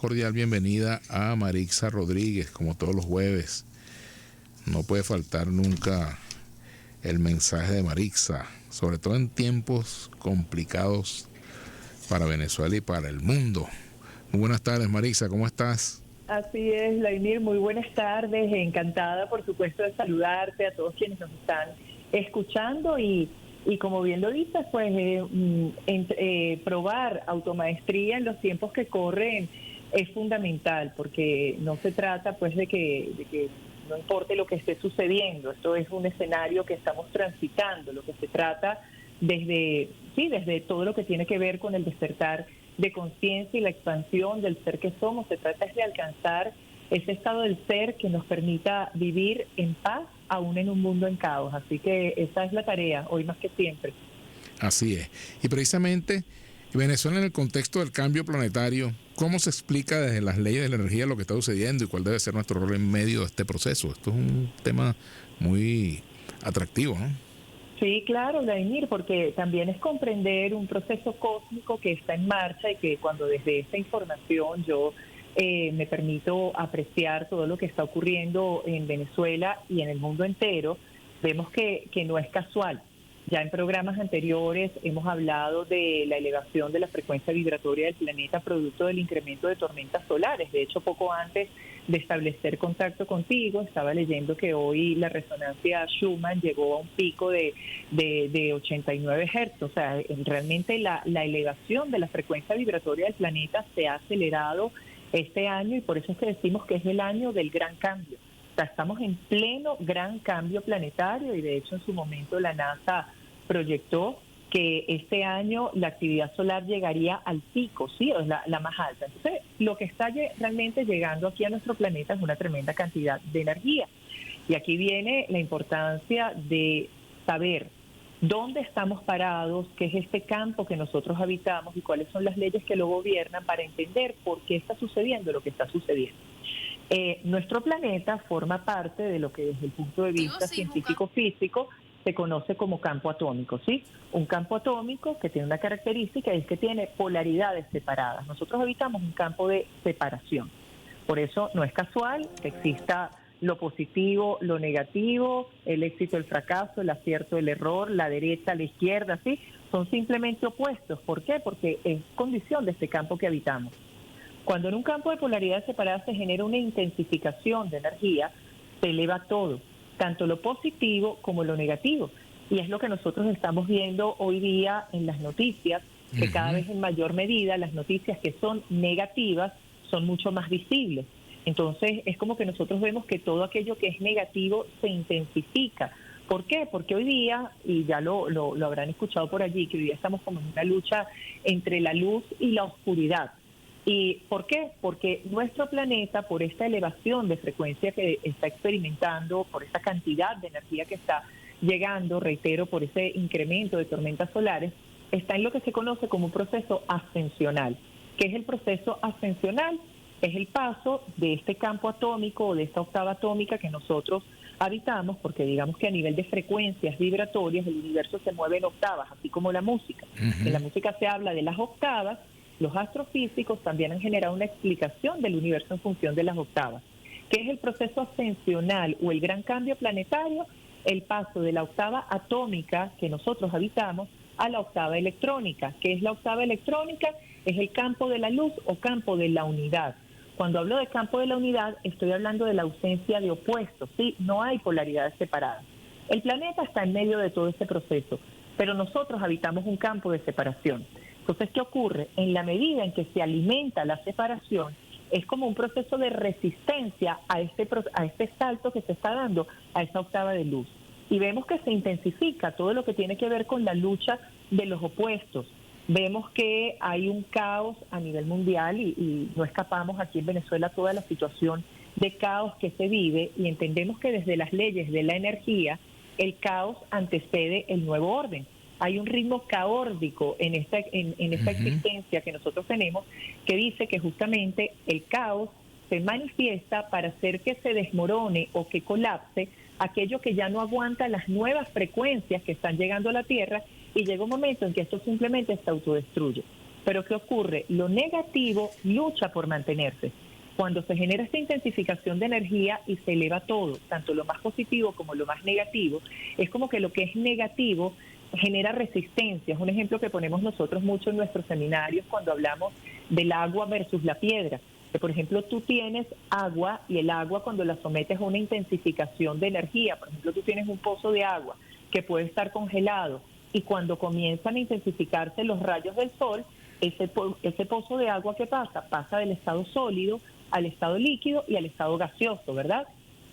cordial bienvenida a Marixa Rodríguez, como todos los jueves. No puede faltar nunca el mensaje de Marixa, sobre todo en tiempos complicados para Venezuela y para el mundo. Muy buenas tardes, Marixa, ¿cómo estás? Así es, Lainir, muy buenas tardes. Encantada, por supuesto, de saludarte a todos quienes nos están escuchando y como bien lo dices, pues probar automaestría en los tiempos que corren es fundamental, porque no se trata pues de que no importe lo que esté sucediendo, esto es un escenario que estamos transitando, lo que se trata desde todo lo que tiene que ver con el despertar de conciencia y la expansión del ser que somos, se trata de alcanzar ese estado del ser que nos permita vivir en paz aún en un mundo en caos. Así que esa es la tarea, hoy más que siempre. Así es. Y precisamente Venezuela, en el contexto del cambio planetario, ¿cómo se explica desde las leyes de la energía lo que está sucediendo y cuál debe ser nuestro rol en medio de este proceso? Esto es un tema muy atractivo, ¿no? Sí, claro, Vladimir, porque también es comprender un proceso cósmico que está en marcha y que cuando desde esta información yo me permito apreciar todo lo que está ocurriendo en Venezuela y en el mundo entero, vemos que no es casual. Ya en programas anteriores hemos hablado de la elevación de la frecuencia vibratoria del planeta producto del incremento de tormentas solares. De hecho, poco antes de establecer contacto contigo, estaba leyendo que hoy la resonancia Schumann llegó a un pico de 89 Hz. O sea, realmente la elevación de la frecuencia vibratoria del planeta se ha acelerado este año y por eso es que decimos que es el año del gran cambio. O sea, estamos en pleno gran cambio planetario y de hecho en su momento la NASA proyectó que este año la actividad solar llegaría al pico, sí, es la más alta. Entonces, lo que está realmente llegando aquí a nuestro planeta es una tremenda cantidad de energía. Y aquí viene la importancia de saber dónde estamos parados, qué es este campo que nosotros habitamos y cuáles son las leyes que lo gobiernan para entender por qué está sucediendo lo que está sucediendo. Nuestro planeta forma parte de lo que desde el punto de vista científico-físico se conoce como campo atómico, ¿sí? Un campo atómico que tiene una característica, es que tiene polaridades separadas. Nosotros habitamos un campo de separación. Por eso no es casual que exista lo positivo, lo negativo, el éxito, el fracaso, el acierto, el error, la derecha, la izquierda, ¿sí? Son simplemente opuestos. ¿Por qué? Porque es condición de este campo que habitamos. Cuando en un campo de polaridades separadas se genera una intensificación de energía, se eleva todo, tanto lo positivo como lo negativo. Y es lo que nosotros estamos viendo hoy día en las noticias, que cada vez en mayor medida las noticias que son negativas son mucho más visibles. Entonces es como que nosotros vemos que todo aquello que es negativo se intensifica. ¿Por qué? Porque hoy día, y ya lo habrán escuchado por allí, que hoy día estamos como en una lucha entre la luz y la oscuridad. ¿Y por qué? Porque nuestro planeta, por esta elevación de frecuencia que está experimentando, por esta cantidad de energía que está llegando, reitero, por ese incremento de tormentas solares, está en lo que se conoce como un proceso ascensional. ¿Qué es el proceso ascensional? Es el paso de este campo atómico o de esta octava atómica que nosotros habitamos, porque digamos que a nivel de frecuencias vibratorias el universo se mueve en octavas, así como la música. En la música se habla de las octavas. Los astrofísicos también han generado una explicación del universo en función de las octavas. ¿Qué es el proceso ascensional o el gran cambio planetario? El paso de la octava atómica que nosotros habitamos a la octava electrónica. ¿Qué es la octava electrónica? Es el campo de la luz o campo de la unidad. Cuando hablo de campo de la unidad, estoy hablando de la ausencia de opuestos, ¿sí? No hay polaridades separadas. El planeta está en medio de todo este proceso, pero nosotros habitamos un campo de separación. Entonces, ¿qué ocurre? En la medida en que se alimenta la separación, es como un proceso de resistencia a este salto que se está dando a esa octava de luz. Y vemos que se intensifica todo lo que tiene que ver con la lucha de los opuestos. Vemos que hay un caos a nivel mundial y no escapamos aquí en Venezuela toda la situación de caos que se vive y entendemos que desde las leyes de la energía el caos antecede el nuevo orden. Hay un ritmo caórdico en esta existencia que nosotros tenemos que dice que justamente el caos se manifiesta para hacer que se desmorone o que colapse aquello que ya no aguanta las nuevas frecuencias que están llegando a la Tierra y llega un momento en que esto simplemente se autodestruye. Pero ¿qué ocurre? Lo negativo lucha por mantenerse. Cuando se genera esta intensificación de energía y se eleva todo, tanto lo más positivo como lo más negativo, es como que lo que es negativo genera resistencia. Es un ejemplo que ponemos nosotros mucho en nuestros seminarios cuando hablamos del agua versus la piedra. Que, por ejemplo, tú tienes agua y el agua cuando la sometes a una intensificación de energía, por ejemplo, tú tienes un pozo de agua que puede estar congelado y cuando comienzan a intensificarse los rayos del sol, ese pozo de agua, ¿qué pasa? Pasa del estado sólido al estado líquido y al estado gaseoso, ¿verdad?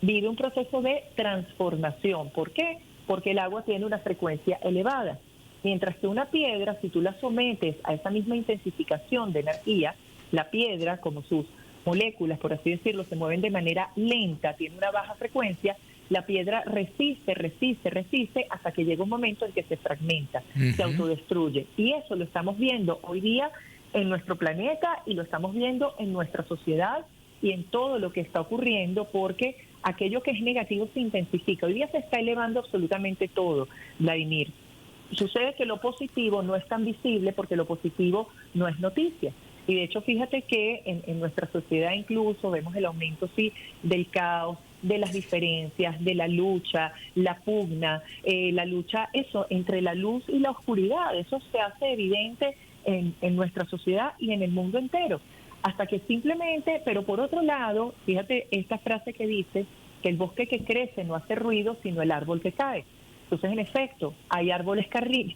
Vive un proceso de transformación. ¿Por qué? Porque el agua tiene una frecuencia elevada. Mientras que una piedra, si tú la sometes a esa misma intensificación de energía, la piedra, como sus moléculas, por así decirlo, se mueven de manera lenta, tiene una baja frecuencia, la piedra resiste hasta que llega un momento en que se fragmenta, se autodestruye. Y eso lo estamos viendo hoy día en nuestro planeta y lo estamos viendo en nuestra sociedad y en todo lo que está ocurriendo, porque aquello que es negativo se intensifica. Hoy día se está elevando absolutamente todo, Vladimir. Sucede que lo positivo no es tan visible porque lo positivo no es noticia. Y de hecho, fíjate que en nuestra sociedad incluso vemos el aumento, sí, del caos, de las diferencias, de la lucha, la pugna, la lucha, eso, entre la luz y la oscuridad. Eso se hace evidente en nuestra sociedad y en el mundo entero. Hasta que simplemente, pero por otro lado, fíjate esta frase que dice que el bosque que crece no hace ruido, sino el árbol que cae. Entonces, en efecto, hay árboles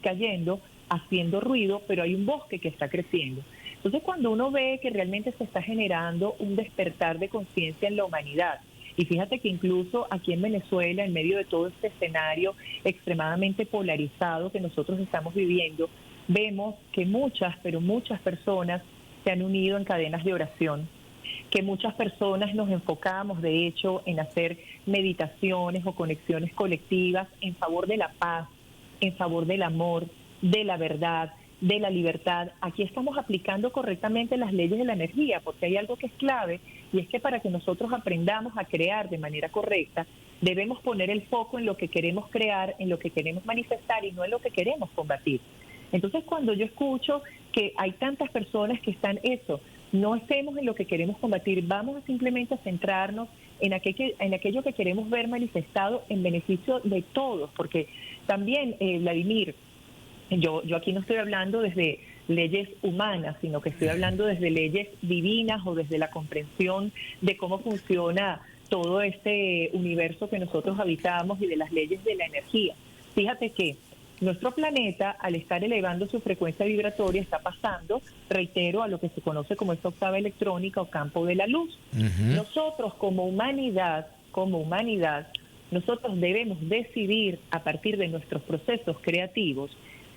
cayendo, haciendo ruido, pero hay un bosque que está creciendo. Entonces, cuando uno ve que realmente se está generando un despertar de conciencia en la humanidad, y fíjate que incluso aquí en Venezuela, en medio de todo este escenario extremadamente polarizado que nosotros estamos viviendo, vemos que muchas, pero muchas personas se han unido en cadenas de oración, que muchas personas nos enfocamos, de hecho, en hacer meditaciones o conexiones colectivas en favor de la paz, en favor del amor, de la verdad, de la libertad. Aquí estamos aplicando correctamente las leyes de la energía, porque hay algo que es clave, y es que para que nosotros aprendamos a crear de manera correcta, debemos poner el foco en lo que queremos crear, en lo que queremos manifestar y no en lo que queremos combatir. Entonces, cuando yo escucho que hay tantas personas que están no estemos en lo que queremos combatir, vamos a simplemente a centrarnos en aquello que queremos ver manifestado en beneficio de todos, porque también, Vladimir, yo aquí no estoy hablando desde leyes humanas, sino que estoy hablando desde leyes divinas o desde la comprensión de cómo funciona todo este universo que nosotros habitamos y de las leyes de la energía. Fíjate que nuestro planeta, al estar elevando su frecuencia vibratoria, está pasando, reitero, a lo que se conoce como esta octava electrónica o campo de la luz. Nosotros como humanidad, nosotros debemos decidir a partir de nuestros procesos creativos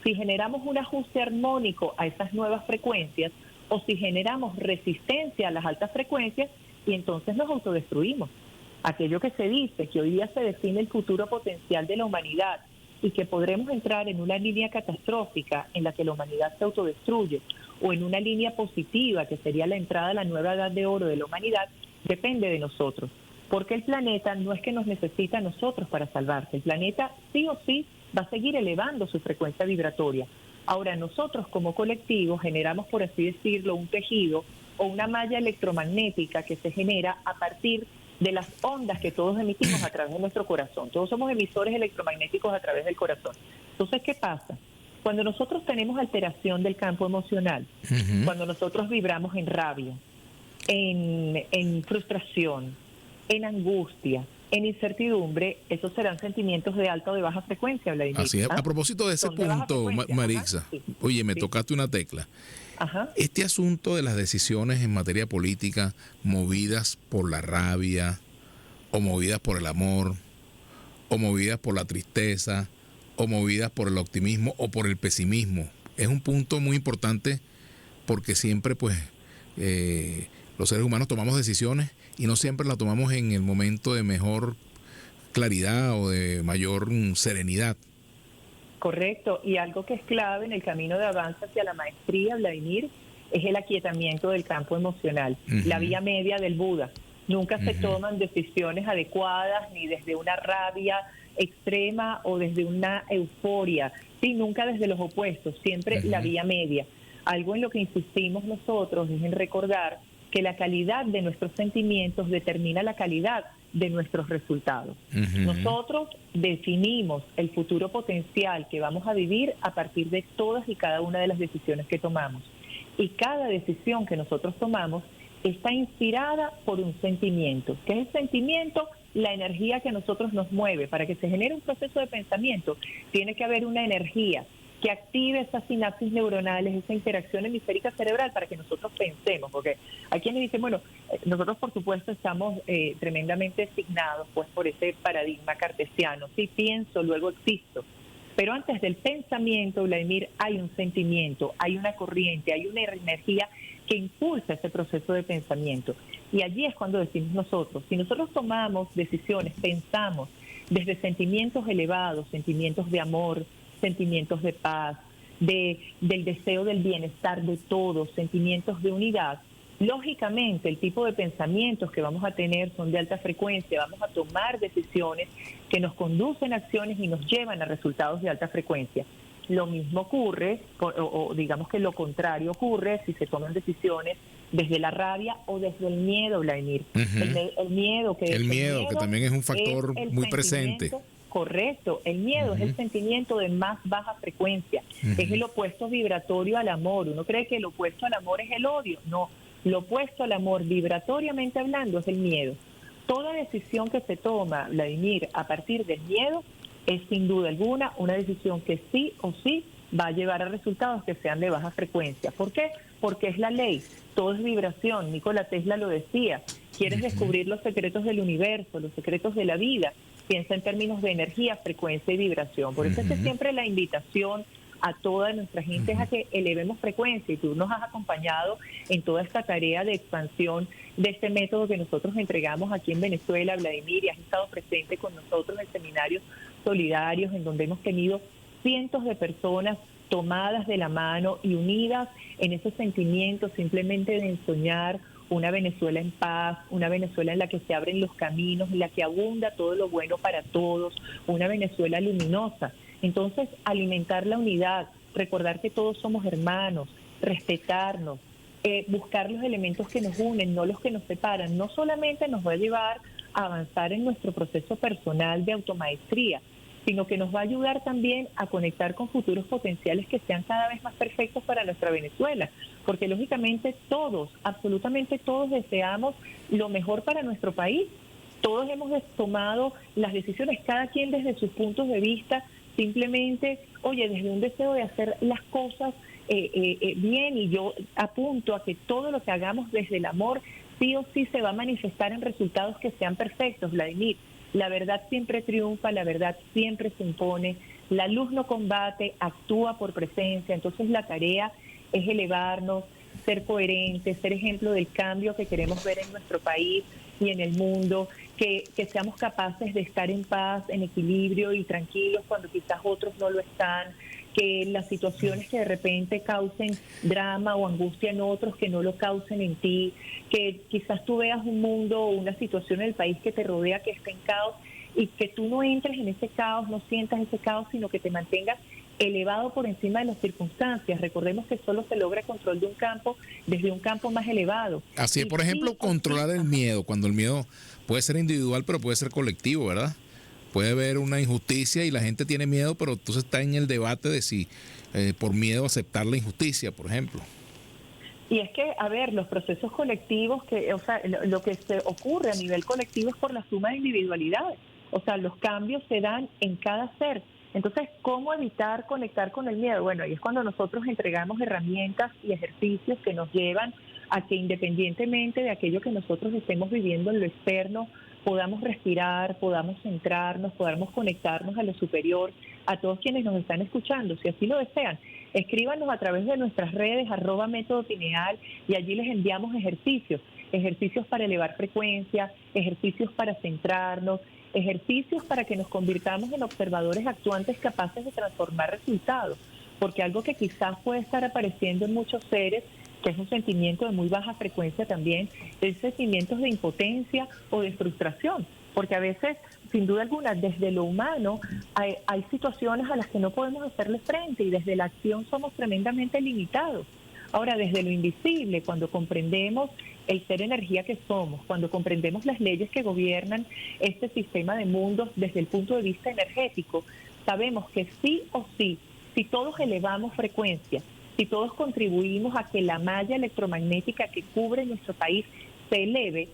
si generamos un ajuste armónico a esas nuevas frecuencias o si generamos resistencia a las altas frecuencias y entonces nos autodestruimos. Aquello que se dice, que hoy día se define el futuro potencial de la humanidad y que podremos entrar en una línea catastrófica en la que la humanidad se autodestruye o en una línea positiva que sería la entrada a la nueva edad de oro de la humanidad, depende de nosotros. Porque el planeta no es que nos necesita a nosotros para salvarse. El planeta sí o sí va a seguir elevando su frecuencia vibratoria. Ahora, nosotros como colectivo generamos, por así decirlo, un tejido o una malla electromagnética que se genera a partir de las ondas que todos emitimos a través de nuestro corazón. Todos somos emisores electromagnéticos a través del corazón. Entonces, ¿qué pasa? Cuando nosotros tenemos alteración del campo emocional, cuando nosotros vibramos en rabia, en frustración, en angustia, en incertidumbre, esos serán sentimientos de alta o de baja frecuencia, Vladimir. Así es. A propósito de ese punto, Marixa, sí. Oye, me tocaste una tecla. Este asunto de las decisiones en materia política movidas por la rabia, o movidas por el amor, o movidas por la tristeza, o movidas por el optimismo o por el pesimismo, es un punto muy importante porque siempre pues los seres humanos tomamos decisiones y no siempre las tomamos en el momento de mejor claridad o de mayor serenidad. Correcto, y algo que es clave en el camino de avance hacia la maestría, Vladimir, es el aquietamiento del campo emocional, la vía media del Buda. Nunca se toman decisiones adecuadas ni desde una rabia extrema o desde una euforia, sí, nunca desde los opuestos, siempre la vía media. algo en lo que insistimos nosotros es en recordar que la calidad de nuestros sentimientos determina la calidad de nuestros resultados. Nosotros definimos el futuro potencial que vamos a vivir a partir de todas y cada una de las decisiones que tomamos. Y cada decisión que nosotros tomamos está inspirada por un sentimiento. ¿Qué es el sentimiento? La energía que a nosotros nos mueve. Para que se genere un proceso de pensamiento, tiene que haber una energía que active esas sinapsis neuronales, esa interacción hemisférica cerebral para que nosotros pensemos, porque hay quienes dicen, bueno, nosotros por supuesto estamos tremendamente asignados pues por ese paradigma cartesiano, sí pienso, luego existo, pero antes del pensamiento, Vladimir, hay un sentimiento, hay una corriente, hay una energía que impulsa ese proceso de pensamiento, y allí es cuando decimos nosotros, si nosotros tomamos decisiones, pensamos desde sentimientos elevados, sentimientos de amor, sentimientos de paz, del deseo del bienestar de todos, sentimientos de unidad, lógicamente el tipo de pensamientos que vamos a tener son de alta frecuencia, vamos a tomar decisiones que nos conducen a acciones y nos llevan a resultados de alta frecuencia. Lo mismo ocurre, o digamos que lo contrario ocurre si se toman decisiones desde la rabia o desde el miedo, Vladimir. El miedo, que también es un factor muy presente. Correcto, el miedo es el sentimiento de más baja frecuencia, es el opuesto vibratorio al amor. Uno cree que el opuesto al amor es el odio, no, lo opuesto al amor vibratoriamente hablando es el miedo. Toda decisión que se toma, Vladimir, a partir del miedo es sin duda alguna una decisión que sí o sí va a llevar a resultados que sean de baja frecuencia. ¿Por qué? Porque es la ley, todo es vibración. Nikola Tesla lo decía, quieres descubrir los secretos del universo, los secretos de la vida, piensa en términos de energía, frecuencia y vibración. Por eso es que siempre la invitación a toda nuestra gente es a que elevemos frecuencia, y tú nos has acompañado en toda esta tarea de expansión de este método que nosotros entregamos aquí en Venezuela, Vladimir, y has estado presente con nosotros en seminarios solidarios en donde hemos tenido cientos de personas tomadas de la mano y unidas en ese sentimiento simplemente de ensoñar una Venezuela en paz, una Venezuela en la que se abren los caminos, en la que abunda todo lo bueno para todos, una Venezuela luminosa. Entonces, alimentar la unidad, recordar que todos somos hermanos, respetarnos, buscar los elementos que nos unen, no los que nos separan, no solamente nos va a llevar a avanzar en nuestro proceso personal de automaestría, sino que nos va a ayudar también a conectar con futuros potenciales que sean cada vez más perfectos para nuestra Venezuela, porque lógicamente todos, absolutamente todos deseamos lo mejor para nuestro país, todos hemos tomado las decisiones, cada quien desde sus puntos de vista, simplemente, oye, desde un deseo de hacer las cosas bien, y yo apunto a que todo lo que hagamos desde el amor sí o sí se va a manifestar en resultados que sean perfectos, Vladimir. La verdad siempre triunfa, la verdad siempre se impone, la luz no combate, actúa por presencia. Entonces la tarea es elevarnos, ser coherentes, ser ejemplo del cambio que queremos ver en nuestro país y en el mundo, que seamos capaces de estar en paz, en equilibrio y tranquilos cuando quizás otros no lo están, que las situaciones que de repente causen drama o angustia en otros, que no lo causen en ti, que quizás tú veas un mundo o una situación en el país que te rodea que está en caos y que tú no entres en ese caos, no sientas ese caos, sino que te mantengas elevado por encima de las circunstancias. Recordemos que solo se logra control de un campo desde un campo más elevado. Así es, por ejemplo, controlar el miedo, cuando el miedo puede ser individual, pero puede ser colectivo, ¿verdad? Puede haber una injusticia y la gente tiene miedo, pero entonces está en el debate de si por miedo aceptar la injusticia, por ejemplo. Y es que, a ver, los procesos colectivos, lo que se ocurre a nivel colectivo es por la suma de individualidades. O sea, los cambios se dan en cada ser. Entonces, ¿cómo evitar conectar con el miedo? Bueno, ahí es cuando nosotros entregamos herramientas y ejercicios que nos llevan a que, independientemente de aquello que nosotros estemos viviendo en lo externo, podamos respirar, podamos centrarnos, podamos conectarnos a lo superior. A todos quienes nos están escuchando, si así lo desean, escríbanos a través de nuestras redes, @método Pineal, y allí les enviamos ejercicios para elevar frecuencia, ejercicios para centrarnos, ejercicios para que nos convirtamos en observadores actuantes capaces de transformar resultados, porque algo que quizás puede estar apareciendo en muchos seres, que es un sentimiento de muy baja frecuencia también, es sentimientos de impotencia o de frustración, porque a veces, sin duda alguna, desde lo humano hay situaciones a las que no podemos hacerle frente, y desde la acción somos tremendamente limitados. Ahora, desde lo invisible, cuando comprendemos el ser energía que somos, cuando comprendemos las leyes que gobiernan este sistema de mundos desde el punto de vista energético, sabemos que sí o sí, si todos elevamos frecuencia, si todos contribuimos a que la malla electromagnética que cubre nuestro país se eleve,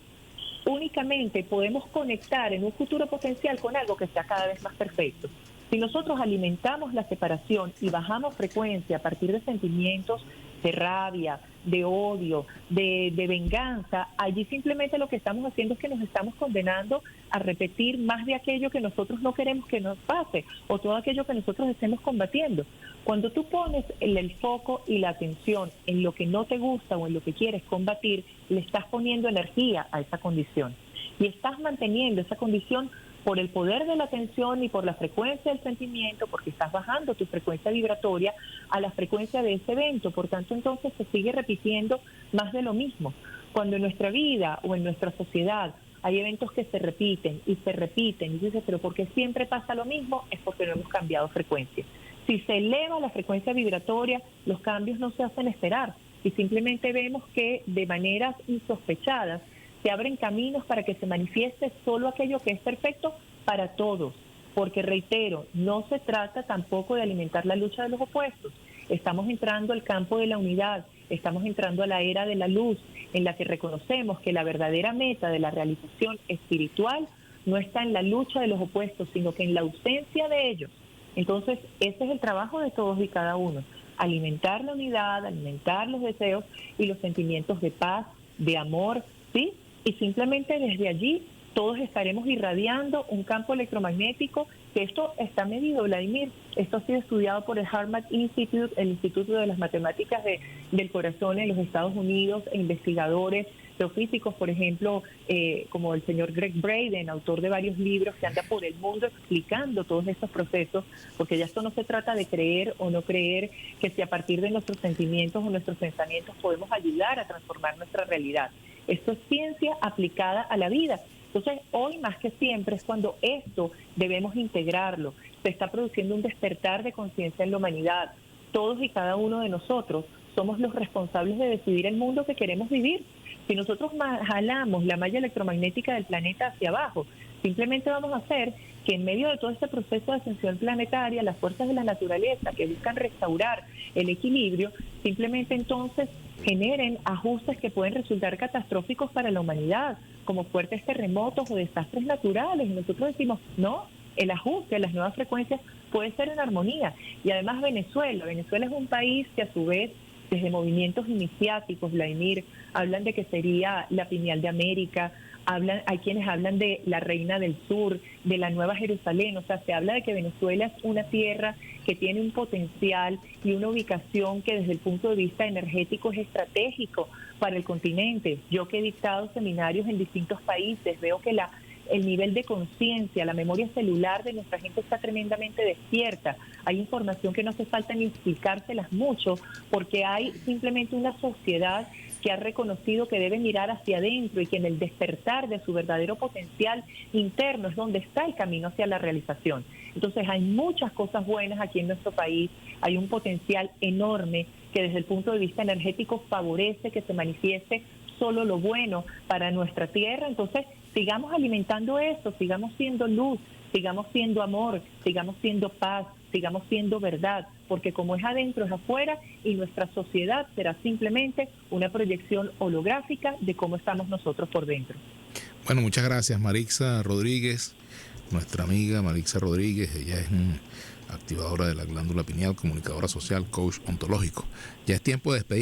únicamente podemos conectar en un futuro potencial con algo que sea cada vez más perfecto. Si nosotros alimentamos la separación y bajamos frecuencia a partir de sentimientos de rabia, de odio, de venganza, allí simplemente lo que estamos haciendo es que nos estamos condenando a repetir más de aquello que nosotros no queremos que nos pase, o todo aquello que nosotros estemos combatiendo. Cuando tú pones el foco y la atención en lo que no te gusta o en lo que quieres combatir, le estás poniendo energía a esa condición. Y estás manteniendo esa condición por el poder de la atención y por la frecuencia del sentimiento, porque estás bajando tu frecuencia vibratoria a la frecuencia de ese evento. Por tanto, entonces se sigue repitiendo más de lo mismo. Cuando en nuestra vida o en nuestra sociedad hay eventos que se repiten, y dices, pero ¿por qué siempre pasa lo mismo? Es porque no hemos cambiado frecuencia. Si se eleva la frecuencia vibratoria, los cambios no se hacen esperar, y simplemente vemos que de maneras insospechadas se abren caminos para que se manifieste solo aquello que es perfecto para todos. Porque, reitero, no se trata tampoco de alimentar la lucha de los opuestos. Estamos entrando al campo de la unidad, estamos entrando a la era de la luz, en la que reconocemos que la verdadera meta de la realización espiritual no está en la lucha de los opuestos, sino que en la ausencia de ellos. Entonces, ese es el trabajo de todos y cada uno: alimentar la unidad, alimentar los deseos y los sentimientos de paz, de amor, ¿sí? Y simplemente desde allí todos estaremos irradiando un campo electromagnético, que esto está medido, Vladimir. Esto ha sido estudiado por el Harvard Institute, el Instituto de las Matemáticas del Corazón en los Estados Unidos, e investigadores geofísicos, por ejemplo, como el señor Greg Braden, autor de varios libros que anda por el mundo explicando todos estos procesos, porque ya esto no se trata de creer o no creer, que si a partir de nuestros sentimientos o nuestros pensamientos podemos ayudar a transformar nuestra realidad. Esto es ciencia aplicada a la vida. Entonces, hoy más que siempre es cuando esto debemos integrarlo. Se está produciendo un despertar de conciencia en la humanidad. Todos y cada uno de nosotros somos los responsables de decidir el mundo que queremos vivir. Si nosotros jalamos la malla electromagnética del planeta hacia abajo, simplemente vamos a hacer que en medio de todo este proceso de ascensión planetaria, las fuerzas de la naturaleza que buscan restaurar el equilibrio, simplemente entonces generen ajustes que pueden resultar catastróficos para la humanidad, como fuertes terremotos o desastres naturales. Y nosotros decimos, no, el ajuste a las nuevas frecuencias puede ser en armonía. Y además Venezuela es un país que a su vez, desde movimientos iniciáticos, Vladimir, hablan de que sería la pineal de América, hay quienes hablan de la Reina del Sur, de la Nueva Jerusalén. O sea, se habla de que Venezuela es una tierra que tiene un potencial y una ubicación que desde el punto de vista energético es estratégico para el continente. Yo que he dictado seminarios en distintos países, veo que el nivel de conciencia, la memoria celular de nuestra gente está tremendamente despierta. Hay información que no hace falta ni explicárselas mucho, porque hay simplemente una sociedad que ha reconocido que debe mirar hacia adentro y que en el despertar de su verdadero potencial interno es donde está el camino hacia la realización. Entonces hay muchas cosas buenas aquí en nuestro país, hay un potencial enorme que desde el punto de vista energético favorece que se manifieste solo lo bueno para nuestra tierra. Entonces sigamos alimentando eso, sigamos siendo luz, sigamos siendo amor, sigamos siendo paz, sigamos siendo verdad, porque como es adentro es afuera, y nuestra sociedad será simplemente una proyección holográfica de cómo estamos nosotros por dentro. Bueno, muchas gracias, Marixa Rodríguez, nuestra amiga Marixa Rodríguez. Ella es activadora de la glándula pineal, comunicadora social, coach ontológico. Ya es tiempo de despedir.